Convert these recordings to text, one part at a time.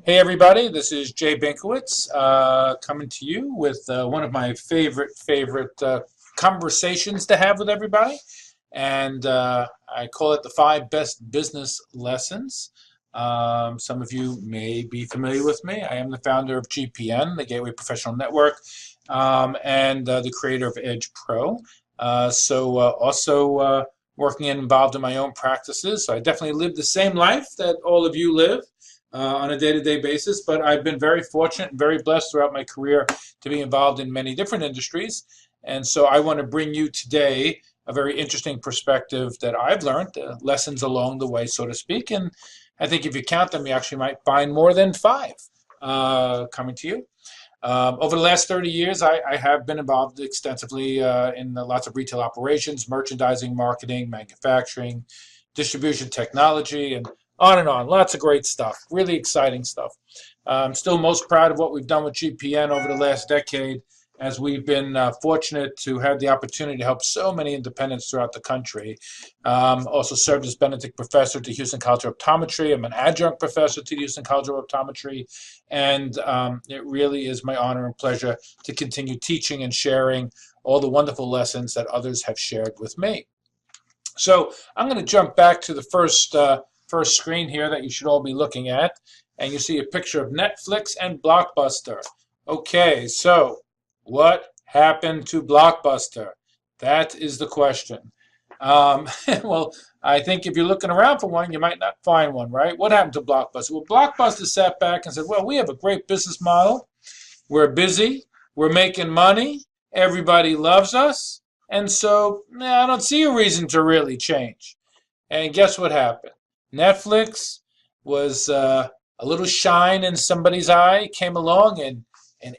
Hey everybody, this is Jay Binkowitz coming to you with one of my favorite conversations to have with everybody, and I call it the 5 best business lessons. Some of you may be familiar with me. I am the founder of GPN, the Gateway Professional Network, and the creator of Edge Pro. Also working and involved in my own practices. So I definitely live the same life that all of you live on a day-to-day basis, but I've been very fortunate and very blessed throughout my career to be involved in many different industries. And so I want to bring you today a very interesting perspective that I've learned, lessons along the way, so to speak. And I think if you count them, you actually might find more than 5 coming to you. Over the last 30 years, I have been involved extensively in lots of retail operations, merchandising, marketing, manufacturing, distribution technology, and on. Lots of great stuff, really exciting stuff. I'm still most proud of what we've done with GPN over the last decade, as we've been fortunate to have the opportunity to help so many independents throughout the country. Also served as Benedict Professor to Houston College of Optometry. I'm an adjunct professor to the Houston College of Optometry, and it really is my honor and pleasure to continue teaching and sharing all the wonderful lessons that others have shared with me. So I'm going to jump back to the first screen here that you should all be looking at, and you see a picture of Netflix and Blockbuster. Okay, so what happened to Blockbuster? That is the question. Well, I think if you're looking around for one, you might not find one, right? What happened to Blockbuster? Well, Blockbuster sat back and said, well, we have a great business model. We're busy. We're making money. Everybody loves us. And so I don't see a reason to really change. And guess what happened? Netflix was a little shine in somebody's eye, came along and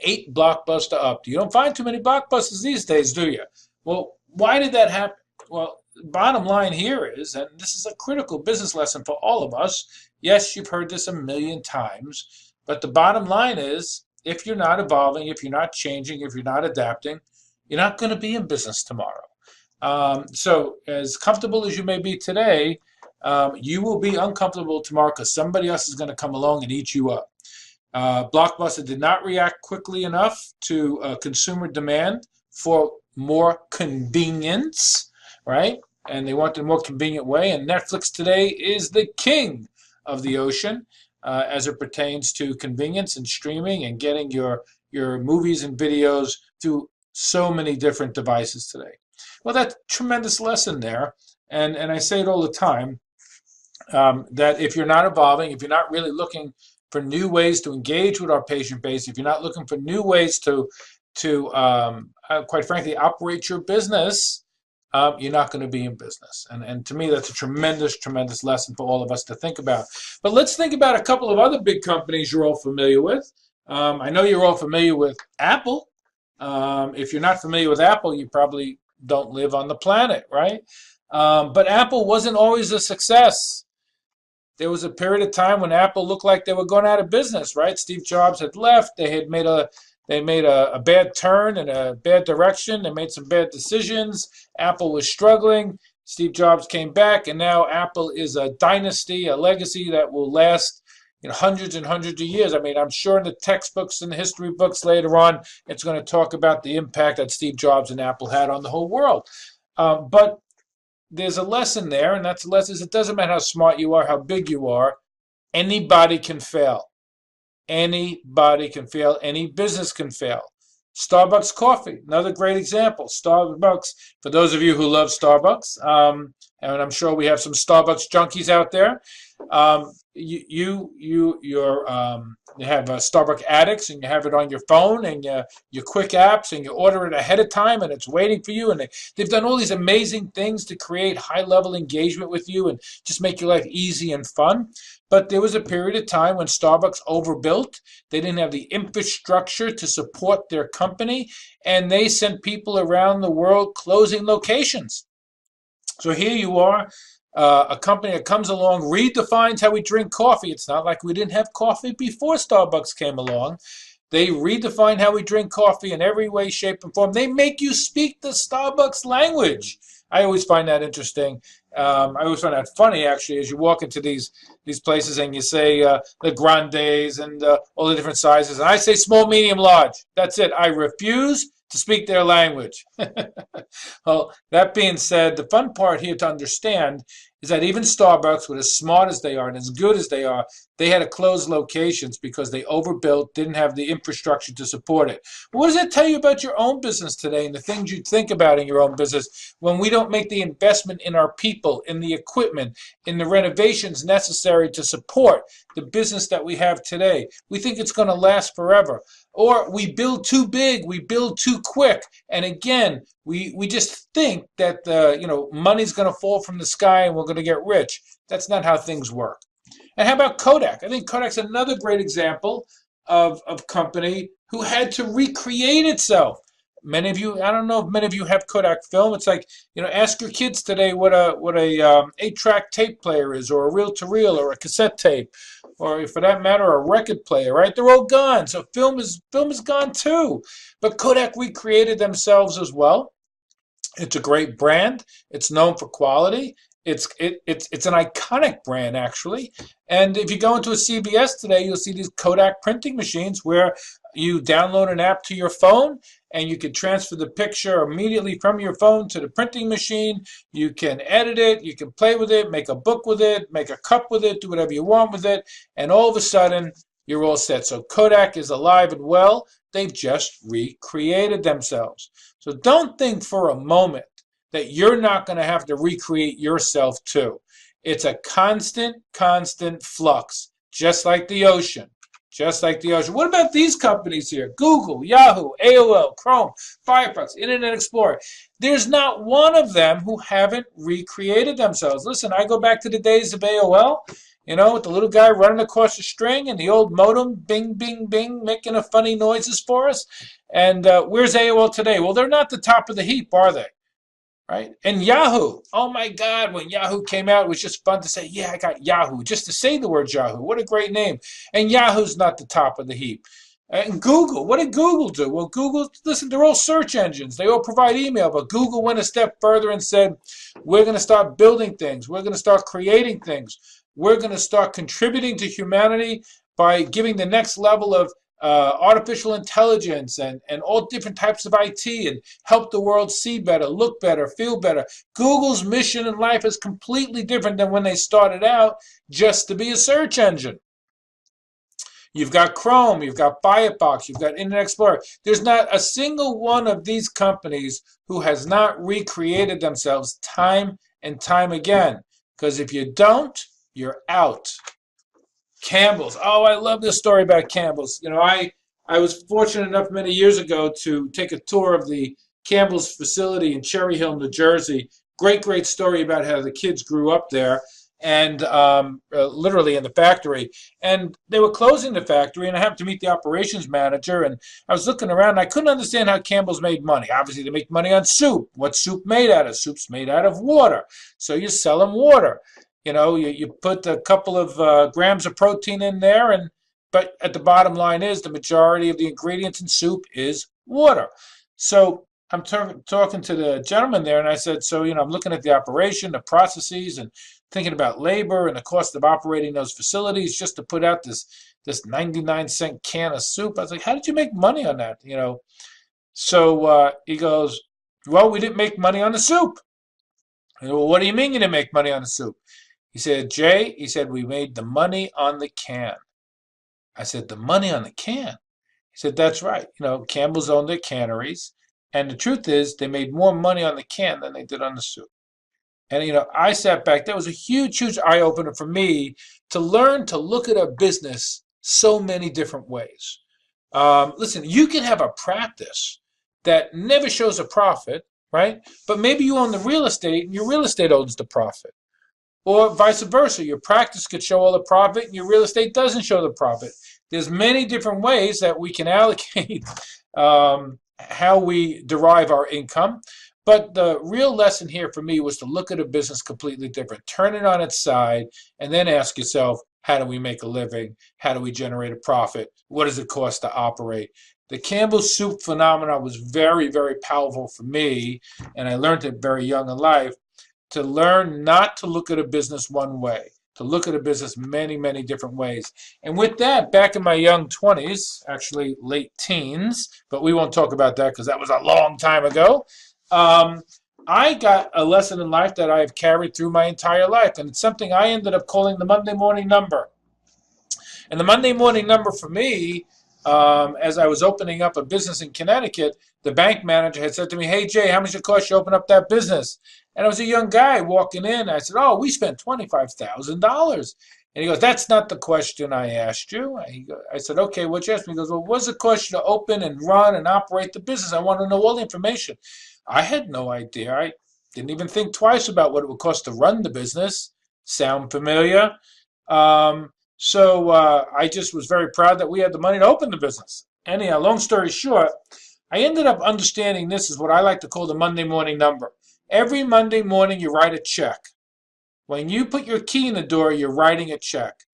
ate Blockbuster up. You don't find too many Blockbusters these days, do you? Well, why did that happen? Well, bottom line here is, and this is a critical business lesson for all of us. Yes, you've heard this a million times, but the bottom line is, if you're not evolving, if you're not changing, if you're not adapting, you're not going to be in business tomorrow. So as comfortable as you may be today, you will be uncomfortable tomorrow because somebody else is going to come along and eat you up. Blockbuster did not react quickly enough to consumer demand for more convenience, right? And they wanted a more convenient way. And Netflix today is the king of the ocean as it pertains to convenience and streaming and getting your movies and videos through so many different devices today. Well, that's a tremendous lesson there. And I say it all the time, that if you're not evolving, if you're not really looking for new ways to engage with our patient base, if you're not looking for new ways to quite frankly, operate your business, you're not going to be in business. And to me, that's a tremendous lesson for all of us to think about. But let's think about a couple of other big companies you're all familiar with. I know you're all familiar with Apple. If you're not familiar with Apple, you probably don't live on the planet, right? But Apple wasn't always a success. There was a period of time when Apple looked like they were going out of business, right? Steve Jobs had left. They made a bad turn in a bad direction. They made some bad decisions. Apple was struggling. Steve Jobs came back, and now Apple is a dynasty, a legacy that will last hundreds and hundreds of years. I mean, I'm sure in the textbooks and the history books later on, it's going to talk about the impact that Steve Jobs and Apple had on the whole world. But there's a lesson there, and that's the lesson is it doesn't matter how smart you are, how big you are, anybody can fail. Anybody can fail. Any business can fail. Starbucks coffee, another great example. Starbucks, for those of you who love Starbucks, and I'm sure we have some Starbucks junkies out there, you have Starbucks addicts, and you have it on your phone and your quick apps, and you order it ahead of time, and it's waiting for you. And they've done all these amazing things to create high-level engagement with you and just make your life easy and fun. But there was a period of time when Starbucks overbuilt. They didn't have the infrastructure to support their company, and they sent people around the world closing locations. So here you are, a company that comes along, redefines how we drink coffee. It's not like we didn't have coffee before Starbucks came along. They redefine how we drink coffee in every way, shape, and form. They make you speak the Starbucks language. I always find that interesting. I always find that funny, actually, as you walk into these places and you say the grandes and all the different sizes. And I say small, medium, large. That's it. I refuse to speak their language. Well, that being said, the fun part here to understand is that even Starbucks, with as smart as they are and as good as they are, they had to close locations because they overbuilt, didn't have the infrastructure to support it. What does that tell you about your own business today and the things you think about in your own business when we don't make the investment in our people, in the equipment, in the renovations necessary to support the business that we have today? We think it's going to last forever. Or we build too big, we build too quick, and again, we just think that money's going to fall from the sky and we're going to get rich. That's not how things work. And how about Kodak? I think Kodak's another great example of company who had to recreate itself. Many of you, I don't know if many of you have Kodak film. It's like, ask your kids today what a 8-track tape player is, or a reel-to-reel, or a cassette tape, or for that matter, a record player, right? They're all gone. So film is gone too. But Kodak recreated themselves as well. It's a great brand. It's known for quality. It's an iconic brand, actually. And if you go into a CVS today, you'll see these Kodak printing machines where you download an app to your phone and you can transfer the picture immediately from your phone to the printing machine. You can edit it, you can play with it, make a book with it, make a cup with it, do whatever you want with it, and all of a sudden you're all set. So Kodak is alive and well. They've just recreated themselves. So don't think for a moment that you're not going to have to recreate yourself too. It's a constant flux, just like the ocean. Just like the ocean. What about these companies here? Google, Yahoo, AOL, Chrome, Firefox, Internet Explorer. There's not one of them who haven't recreated themselves. Listen, I go back to the days of AOL, with the little guy running across the string and the old modem, bing, bing, bing, making funny noises for us. And where's AOL today? Well, they're not the top of the heap, are they? Right? And Yahoo, oh my God, when Yahoo came out, it was just fun to say, yeah, I got Yahoo, just to say the word Yahoo. What a great name. And Yahoo's not the top of the heap. And Google, what did Google do? Well, Google, listen, they're all search engines. They all provide email, but Google went a step further and said, we're going to start building things. We're going to start creating things. We're going to start contributing to humanity by giving the next level of artificial intelligence and all different types of IT and help the world see better, look better, feel better. Google's mission in life is completely different than when they started out just to be a search engine. You've got Chrome, you've got Firefox, you've got Internet Explorer. There's not a single one of these companies who has not recreated themselves time and time again. Because if you don't, you're out. Campbells. Oh, I love this story about Campbell's. I was fortunate enough many years ago to take a tour of the Campbell's facility in Cherry Hill, New Jersey. Great story about how the kids grew up there and literally in the factory. And they were closing the factory, and I happened to meet the operations manager, and I was looking around, and I couldn't understand how Campbell's made money. Obviously, they make money on soup. What's soup made out of? Soup's made out of water. So you sell them water. You put a couple of grams of protein in there, but at the bottom line is the majority of the ingredients in soup is water. So I'm talking to the gentleman there, and I said, so, I'm looking at the operation, the processes, and thinking about labor and the cost of operating those facilities just to put out this 99-cent can of soup. I was like, how did you make money on that? So he goes, well, we didn't make money on the soup. I go, well, what do you mean you didn't make money on the soup? He said, Jay, we made the money on the can. I said, the money on the can? He said, that's right. Campbell's owned their canneries. And the truth is, they made more money on the can than they did on the soup. And, I sat back. That was a huge eye-opener for me to learn to look at a business so many different ways. Listen, you can have a practice that never shows a profit, right? But maybe you own the real estate, and your real estate owns the profit. Or vice versa, your practice could show all the profit and your real estate doesn't show the profit. There's many different ways that we can allocate how we derive our income. But the real lesson here for me was to look at a business completely different, turn it on its side, and then ask yourself, how do we make a living? How do we generate a profit? What does it cost to operate? The Campbell's soup phenomenon was very, very powerful for me, and I learned it very young in life, to learn not to look at a business one way, to look at a business many, many different ways. And with that, back in my young 20s, actually late teens, but we won't talk about that because that was a long time ago, I got a lesson in life that I have carried through my entire life, and it's something I ended up calling the Monday morning number. And the Monday morning number for me, as I was opening up a business in Connecticut, the bank manager had said to me, "Hey, Jay, how much it cost you to open up that business?" And I was a young guy walking in. I said, "Oh, we spent $25,000. And he goes, "That's not the question I asked you." I said, "Okay, what you asked me?" He goes, "Well, what's the cost you to open and run and operate the business? I want to know all the information." I had no idea. I didn't even think twice about what it would cost to run the business. Sound familiar? So I just was very proud that we had the money to open the business. Anyhow, long story short, I ended up understanding this is what I like to call the Monday morning number. Every Monday morning, you write a check. When you put your key in the door, you're writing a check.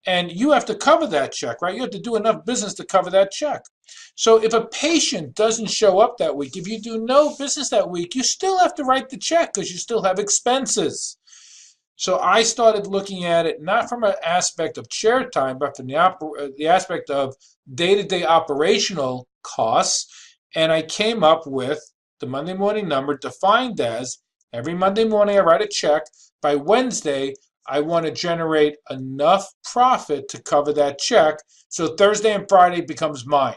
And you have to cover that check, right? You have to do enough business to cover that check. So if a patient doesn't show up that week, if you do no business that week, you still have to write the check because you still have expenses. So I started looking at it not from an aspect of chair time, but from the aspect of day-to-day operational costs. And I came up with the Monday morning number defined as every Monday morning I write a check. By Wednesday, I want to generate enough profit to cover that check. So Thursday and Friday becomes mine.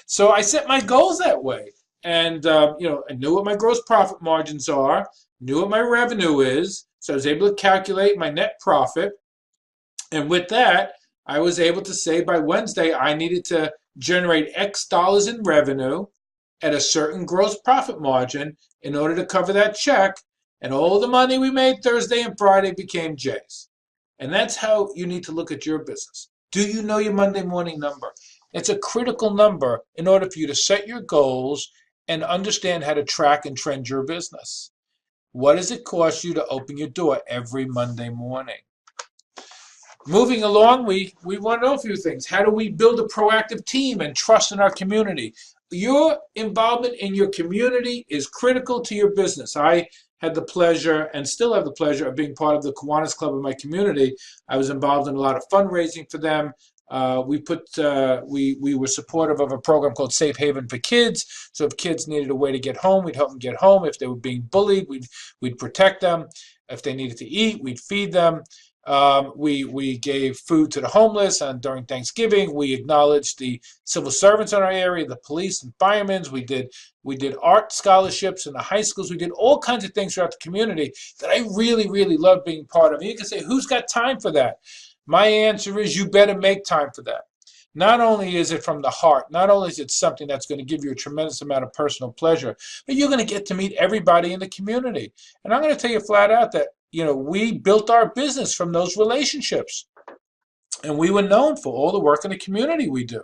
So I set my goals that way. And, I knew what my gross profit margins are, knew what my revenue is. So I was able to calculate my net profit. And with that, I was able to say by Wednesday, I needed to generate X dollars in revenue at a certain gross profit margin in order to cover that check. And all the money we made Thursday and Friday became Jay's. And that's how you need to look at your business. Do you know your Monday morning number? It's a critical number in order for you to set your goals and understand how to track and trend your business. What does it cost you to open your door every Monday morning? Moving along, we want to know a few things. How do we build a proactive team and trust in our community? Your involvement in your community is critical to your business. I had the pleasure and still have the pleasure of being part of the Kiwanis Club of my community. I was involved in a lot of fundraising for them. We were supportive of a program called Safe Haven for Kids. So if kids needed a way to get home, we'd help them get home. If they were being bullied, we'd protect them. If they needed to eat, we'd feed them. We gave food to the homeless, and during Thanksgiving, we acknowledged the civil servants in our area, the police and firemen. We did art scholarships in the high schools. We did all kinds of things throughout the community that I really, really loved being part of. And you can say, who's got time for that? My answer is you better make time for that. Not only is it from the heart, not only is it something that's going to give you a tremendous amount of personal pleasure, but you're going to get to meet everybody in the community. And I'm going to tell you flat out that, we built our business from those relationships. And we were known for all the work in the community we do.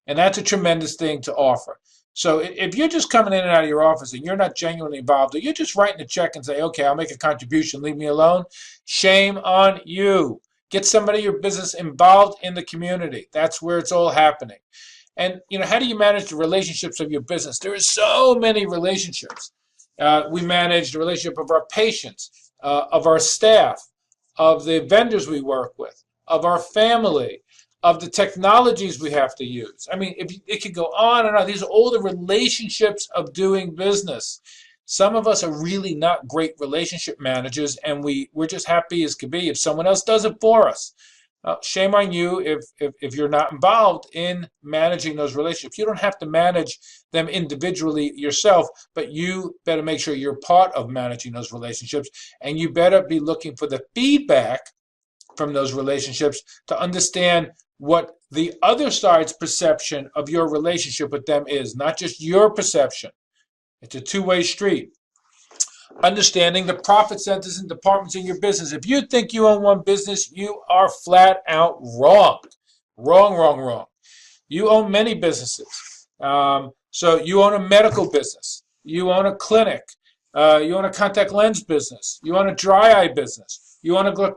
And that's a tremendous thing to offer. So if you're just coming in and out of your office and you're not genuinely involved, or you're just writing a check and say, okay, I'll make a contribution, leave me alone, shame on you. Get somebody in your business involved in the community. That's where it's all happening. And, how do you manage the relationships of your business? There are so many relationships. We manage the relationship of our patients, of our staff, of the vendors we work with, of our family, of the technologies we have to use. I mean, it could go on and on. These are all the relationships of doing business. Some of us are really not great relationship managers, and we're just happy as could be if someone else does it for us. Shame on you if you're not involved in managing those relationships. You don't have to manage them individually yourself, but you better make sure you're part of managing those relationships, and you better be looking for the feedback from those relationships to understand what the other side's perception of your relationship with them is, not just your perception. It's a two-way street. Understanding the profit centers and departments in your business. If you think you own one business, you are flat out wrong. Wrong. You own many businesses. So you own a medical business. You own a clinic. You own a contact lens business. You own a dry eye business. You own a glaucoma